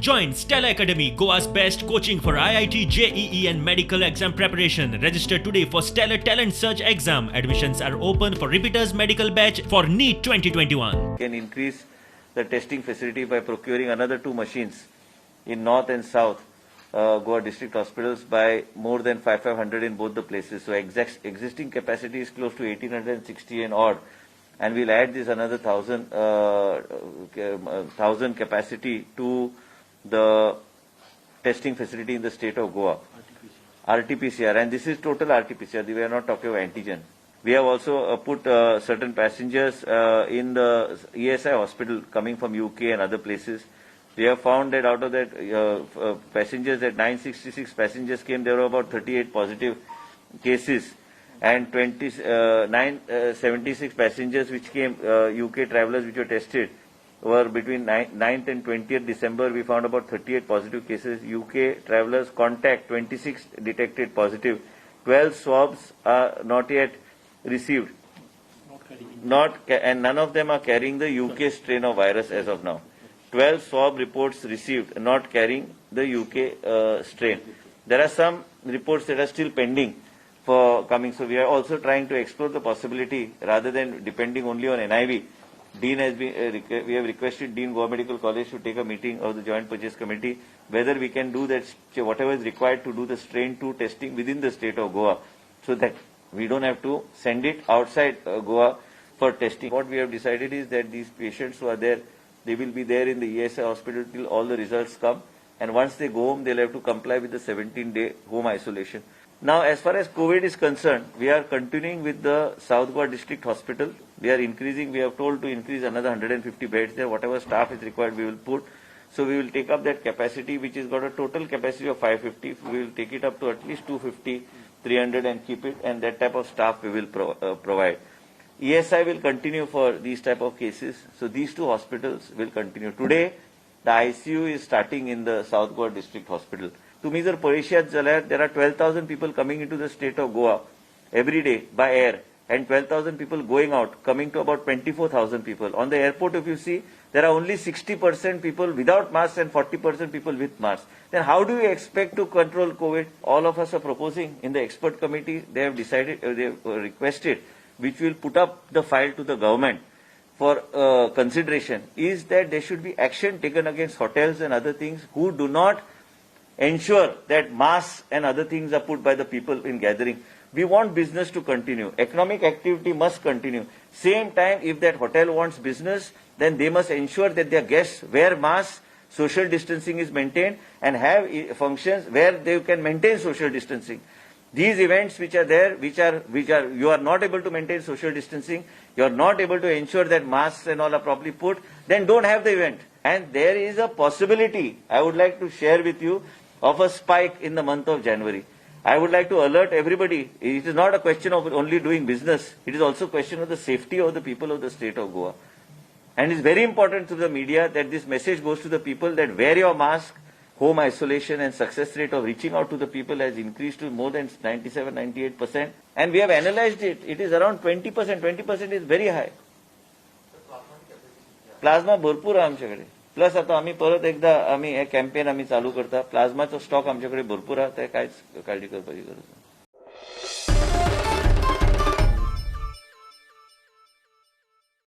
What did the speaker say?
Join Stella Academy, Goa's best coaching for IIT, JEE and medical exam preparation. Register today for Stellar Talent Search exam. Admissions are open for repeaters medical batch for NEET 2021. Can increase the testing facility by procuring another 2 machines in North and South Goa district hospitals by more than 500 in both the places. So existing capacity is close to 1860 and odd, and we'll add this another 1000 capacity to the testing facility in the state of Goa. RT-PCR, and this is total RT-PCR. We are not talking of antigen. We have also put certain passengers in the ESI hospital coming from UK and other places. We have found that out of that passengers, that 966 passengers came, there were about 38 positive cases, and 976 passengers which came, UK travelers which were tested, were between 9th and 20th December. We found about 38 positive cases. UK travelers contact, 26 detected positive. 12 swabs are not yet received. And none of them are carrying the UK strain of virus as of now. 12 swab reports received, not carrying the UK strain. There are some reports that are still pending for coming. So we are also trying to explore the possibility, rather than depending only on NIV. Dean has been, we have requested Dean Goa Medical College to take a meeting of the Joint Purchase Committee, whether we can do that, whatever is required to do the strain 2 testing within the state of Goa, so that we don't have to send it outside Goa for testing. What we have decided is that these patients who are there, they will be there in the ESI hospital till all the results come, and once they go home, they'll have to comply with the 17-day home isolation. Now, as far as COVID is concerned, we are continuing with the South Goa District Hospital. We are increasing, we have told to increase another 150 beds there. Whatever staff is required, we will put. So we will take up that capacity, which has got a total capacity of 550. We will take it up to at least 250, 300 and keep it, and that type of staff we will provide. ESI will continue for these type of cases. So these 2 hospitals will continue. Today, the ICU is starting in the South Goa District Hospital. तुम्ही जर पळयशात जाल्यार there are 12,000 people coming into the state of Goa every day by air, and 12,000 people going out, coming to about 24,000 people. On the airport, if you see, there are only 60% people without masks and 40% people with masks. Then how do you expect to control COVID? All of us are proposing in the expert committee. They have decided, they have requested, which will put up the file to the government for consideration, is that there should be action taken against hotels and other things who do not ensure that masks and other things are put by the people in gathering. We want business to continue. Economic activity must continue. Same time, if that hotel wants business, then they must ensure that their guests wear masks, social distancing is maintained, and have functions where they can maintain social distancing. These events which are there, you are not able to maintain social distancing, you are not able to ensure that masks and all are properly put, then don't have the event. And there is a possibility, I would like to share with you, of a spike in the month of January. I would like to alert everybody, it is not a question of only doing business, it is also a question of the safety of the people of the state of Goa. And it's very important to the media that this message goes to the people that wear your mask. Home isolation and success rate of reaching out to the people has increased to more than 97-98%. And we have analyzed it. It is around 20%. 20% is very high. Plasma भरपूर आहे आमच्याकडे. Plus आता आम्ही परत एकदा आम्ही हे campaign आम्ही चालू करता. प्लाझ्माचा स्टॉक आमच्याकडे भरपूर आहे. ते काहीच काळजी करण्याची गरज नाही.